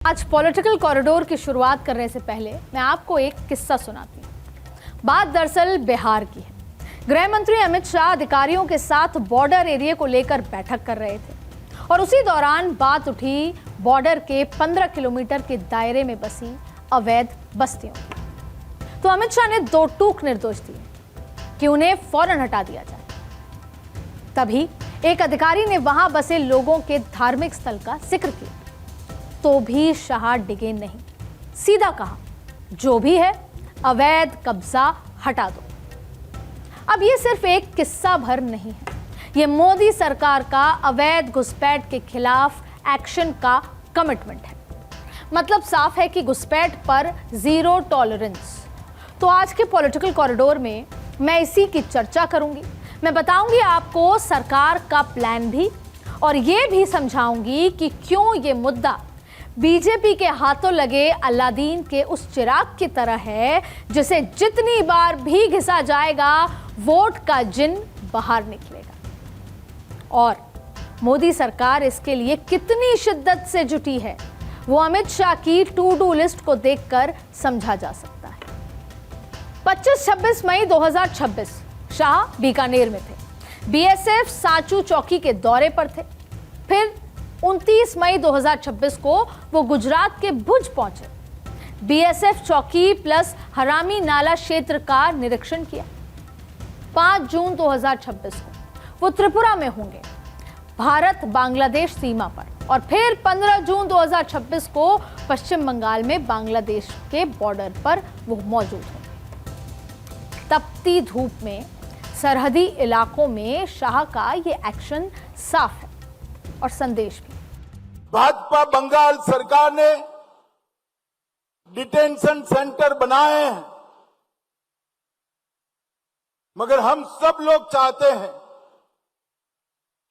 आज political corridor की शुरुआत करने से पहले मैं आपको एक किस्सा सुनाती हूँ। बात दरअसल बिहार की है। गृह मंत्री अमित शाह अधिकारियों के साथ बॉर्डर एरिया को लेकर बैठक कर रहे थे और उसी दौरान बात उठी बॉर्डर के 15 किलोमीटर के दायरे में बसी अवैध बस्तियों की। तो अमित शाह ने दो टूक निर्देश दिए कि उन्हें फौरन हटा दिया जाए। तभी एक अधिकारी ने वहां बसे लोगों के धार्मिक स्थल का जिक्र किया तो भी शाह डिगे नहीं, सीधा कहा जो भी है अवैध कब्जा हटा दो। अब ये सिर्फ एक किस्सा भर नहीं है, ये मोदी सरकार का अवैध घुसपैठ के खिलाफ एक्शन का कमिटमेंट है। मतलब साफ है कि घुसपैठ पर जीरो टॉलरेंस। तो आज के पॉलिटिकल कॉरिडोर में मैं इसी की चर्चा करूंगी। मैं बताऊंगी आपको सरकार का प्लान भी और ये भी समझाऊंगी कि क्यों ये मुद्दा बीजेपी के हाथों लगे अलादीन के उस चिराग की तरह है जिसे जितनी बार भी घिसा जाएगा वोट का जिन बाहर निकलेगा। और मोदी सरकार इसके लिए कितनी शिद्दत से जुटी है वो अमित शाह की टू डू लिस्ट को देखकर समझा जा सकता है। 25-26 मई 2026 शाह बीकानेर में थे, बीएसएफ सांचू चौकी के दौरे पर थे। फिर 29 मई 2026 को वो गुजरात के भुज पहुंचे, बीएसएफ चौकी प्लस हरामी नाला क्षेत्र का निरीक्षण किया। 5 जून 2026 को वो त्रिपुरा में होंगे, भारत बांग्लादेश सीमा पर। और फिर 15 जून 2026 को पश्चिम बंगाल में बांग्लादेश के बॉर्डर पर वो मौजूद होंगे। तपती धूप में सरहदी इलाकों में शाह का ये एक्शन साफ है और संदेश भी। भाजपा बंगाल सरकार ने डिटेंशन सेंटर बनाए हैं, मगर हम सब लोग चाहते हैं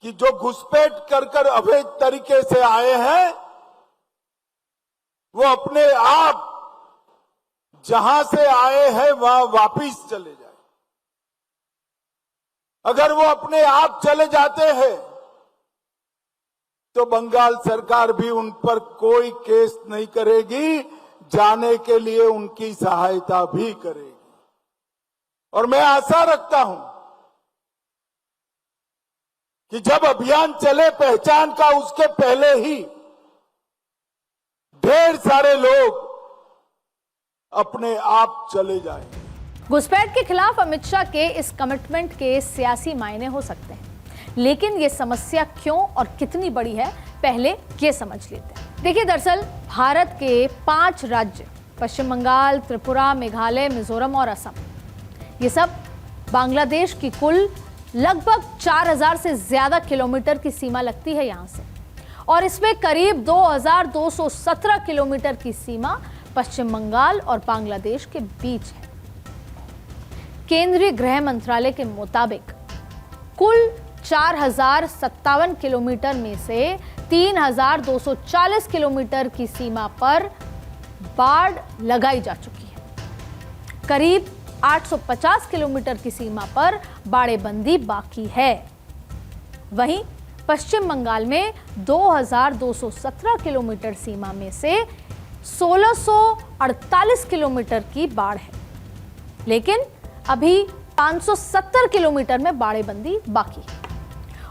कि जो घुसपैठ कर अवैध तरीके से आए हैं वो अपने आप जहां से आए हैं वहां वापिस चले जाए। अगर वो अपने आप चले जाते हैं तो बंगाल सरकार भी उन पर कोई केस नहीं करेगी, जाने के लिए उनकी सहायता भी करेगी। और मैं आशा रखता हूं कि जब अभियान चले पहचान का, उसके पहले ही ढेर सारे लोग अपने आप चले जाएंगे। घुसपैठ के खिलाफ अमित शाह के इस कमिटमेंट के सियासी मायने हो सकते हैं, लेकिन ये समस्या क्यों और कितनी बड़ी है पहले ये समझ लेते हैं। देखिए, दरअसल भारत के 5 राज्य पश्चिम बंगाल, त्रिपुरा, मेघालय, मिजोरम और असम, ये सब बांग्लादेश की कुल लगभग 4000 से ज्यादा किलोमीटर की सीमा लगती है यहां से। और इसमें करीब 2217 किलोमीटर की सीमा पश्चिम बंगाल और बांग्लादेश के बीच है। केंद्रीय गृह मंत्रालय के मुताबिक कुल 4057 किलोमीटर में से 3240 किलोमीटर की सीमा पर बाड़ लगाई जा चुकी है। करीब 850 किलोमीटर की सीमा पर बाड़ेबंदी बाकी है। वहीं पश्चिम बंगाल में 2217 किलोमीटर सीमा में से 1648 किलोमीटर की बाढ़ है, लेकिन अभी 570 किलोमीटर में बाड़ेबंदी बाकी है।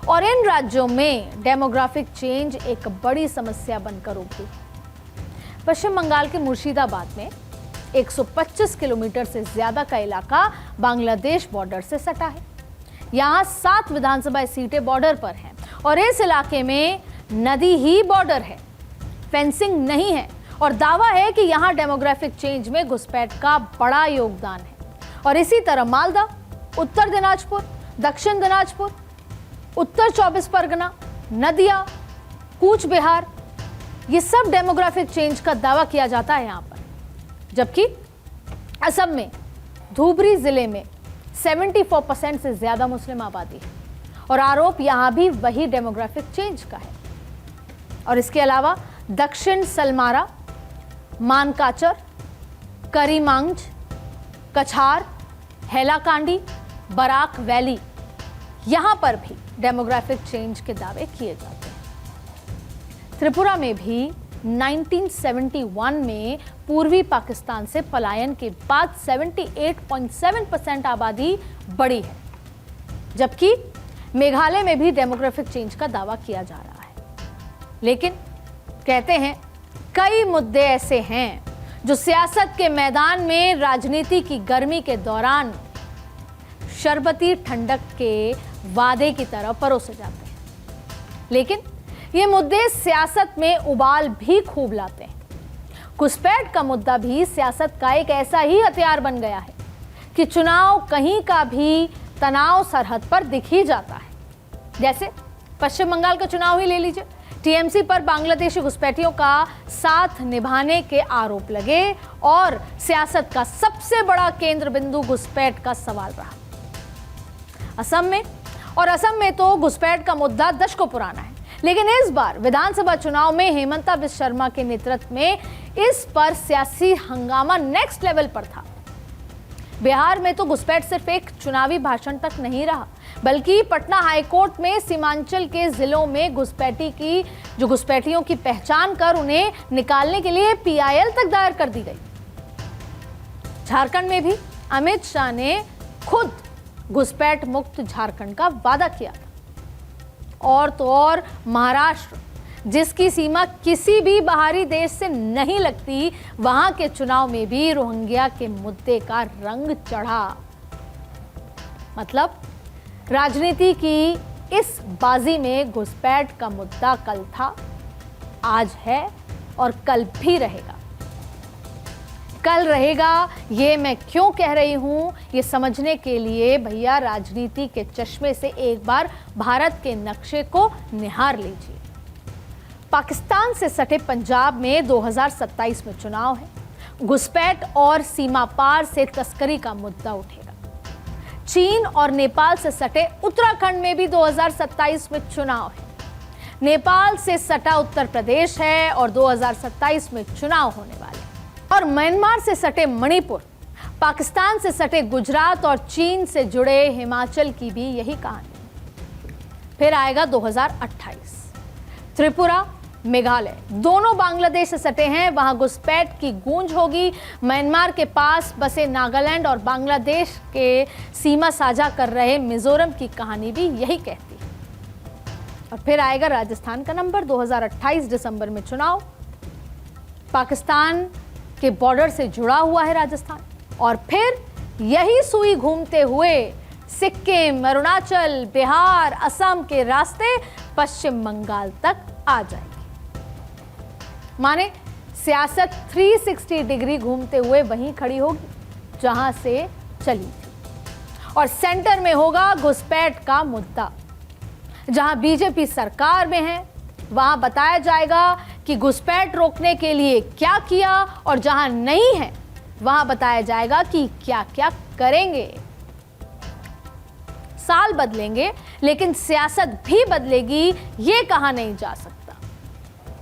और इन राज्यों में डेमोग्राफिक चेंज एक बड़ी समस्या बनकर उभरी। पश्चिम बंगाल के मुर्शिदाबाद में 125 किलोमीटर से ज्यादा का इलाका बांग्लादेश बॉर्डर से सटा है। यहाँ 7 विधानसभा सीटें बॉर्डर पर हैं और इस इलाके में नदी ही बॉर्डर है, फेंसिंग नहीं है। और दावा है कि यहाँ डेमोग्राफिक चेंज में घुसपैठ का बड़ा योगदान है। और इसी तरह मालदा, उत्तर दिनाजपुर, दक्षिण दिनाजपुर, उत्तर 24 परगना, नदिया, कूच बिहार, ये सब डेमोग्राफिक चेंज का दावा किया जाता है यहाँ पर। जबकि असम में धुबरी जिले में 74% से ज्यादा मुस्लिम आबादी है और आरोप यहाँ भी वही डेमोग्राफिक चेंज का है। और इसके अलावा दक्षिण सलमारा, मानकाचर, करीमांज, कछार, हैलाकांडी, बराक वैली, यहां पर भी डेमोग्राफिक चेंज के दावे किए जाते हैं। त्रिपुरा में भी 1971 में पूर्वी पाकिस्तान से पलायन के बाद 78.7% आबादी बढ़ी है, जबकि मेघालय में भी डेमोग्राफिक चेंज का दावा किया जा रहा है। लेकिन कहते हैं कई मुद्दे ऐसे हैं जो सियासत के मैदान में राजनीति की गर्मी के दौरान शरबती ठंडक के वादे की तरह परोसे जाते हैं, लेकिन ये मुद्दे सियासत में उबाल भी खूब लाते हैं। घुसपैठ का मुद्दा भी सियासत का एक ऐसा ही हथियार बन गया है कि चुनाव कहीं का भी तनाव सरहद पर दिख ही जाता है। जैसे पश्चिम बंगाल का चुनाव ही ले लीजिए, टीएमसी पर बांग्लादेशी घुसपैठियों का साथ निभाने के आरोप लगे और सियासत का सबसे बड़ा केंद्र बिंदु घुसपैठ का सवाल रहा। असम में तो घुसपैठ का मुद्दा दशकों पुराना है, लेकिन इस बार विधानसभा चुनाव में हेमंता बिस्वा शर्मा के नेतृत्व में इस पर सियासी हंगामा नेक्स्ट लेवल पर था। बिहार में तो घुसपैठ सिर्फ एक चुनावी भाषण तक नहीं रहा, बल्कि पटना हाईकोर्ट में सीमांचल के जिलों में घुसपैठियों की पहचान कर उन्हें निकालने के लिए पीआईएल तक दायर कर दी गई। झारखंड में भी अमित शाह ने खुद घुसपैठ मुक्त झारखंड का वादा किया था। और तो और महाराष्ट्र, जिसकी सीमा किसी भी बाहरी देश से नहीं लगती, वहां के चुनाव में भी रोहिंग्या के मुद्दे का रंग चढ़ा। मतलब राजनीति की इस बाजी में घुसपैठ का मुद्दा कल था, आज है और कल भी रहेगा। कल रहेगा, ये मैं क्यों कह रही हूं, ये समझने के लिए भैया राजनीति के चश्मे से एक बार भारत के नक्शे को निहार लीजिए। पाकिस्तान से सटे पंजाब में 2027 में चुनाव है। घुसपैठ और सीमा पार से तस्करी का मुद्दा उठेगा। चीन और नेपाल से सटे उत्तराखंड में भी 2027 में चुनाव है। नेपाल से सटा उत्तर प्रदेश है और 2027 में चुनाव होने वाले। और म्यांमार से सटे मणिपुर, पाकिस्तान से सटे गुजरात और चीन से जुड़े हिमाचल की भी यही कहानी। फिर आएगा 2028। त्रिपुरा, मेघालय दोनों बांग्लादेश से सटे हैं, वहां घुसपैठ की गूंज होगी। म्यांमार के पास बसे नागालैंड और बांग्लादेश के सीमा साझा कर रहे मिजोरम की कहानी भी यही कहती है। और फिर आएगा राजस्थान का नंबर। 2028 दिसंबर में चुनाव, पाकिस्तान के बॉर्डर से जुड़ा हुआ है राजस्थान। और फिर यही सुई घूमते हुए सिक्किम, अरुणाचल, बिहार, असम के रास्ते पश्चिम बंगाल तक आ जाएगी। माने सियासत 360 डिग्री घूमते हुए वहीं खड़ी होगी जहां से चली थी। और सेंटर में होगा घुसपैठ का मुद्दा। जहां बीजेपी सरकार में है, वहां बताया जाएगा कि घुसपैठ रोकने के लिए क्या किया, और जहां नहीं है वहां बताया जाएगा कि क्या क्या करेंगे। साल बदलेंगे लेकिन सियासत भी बदलेगी, ये कहा नहीं जा सकता।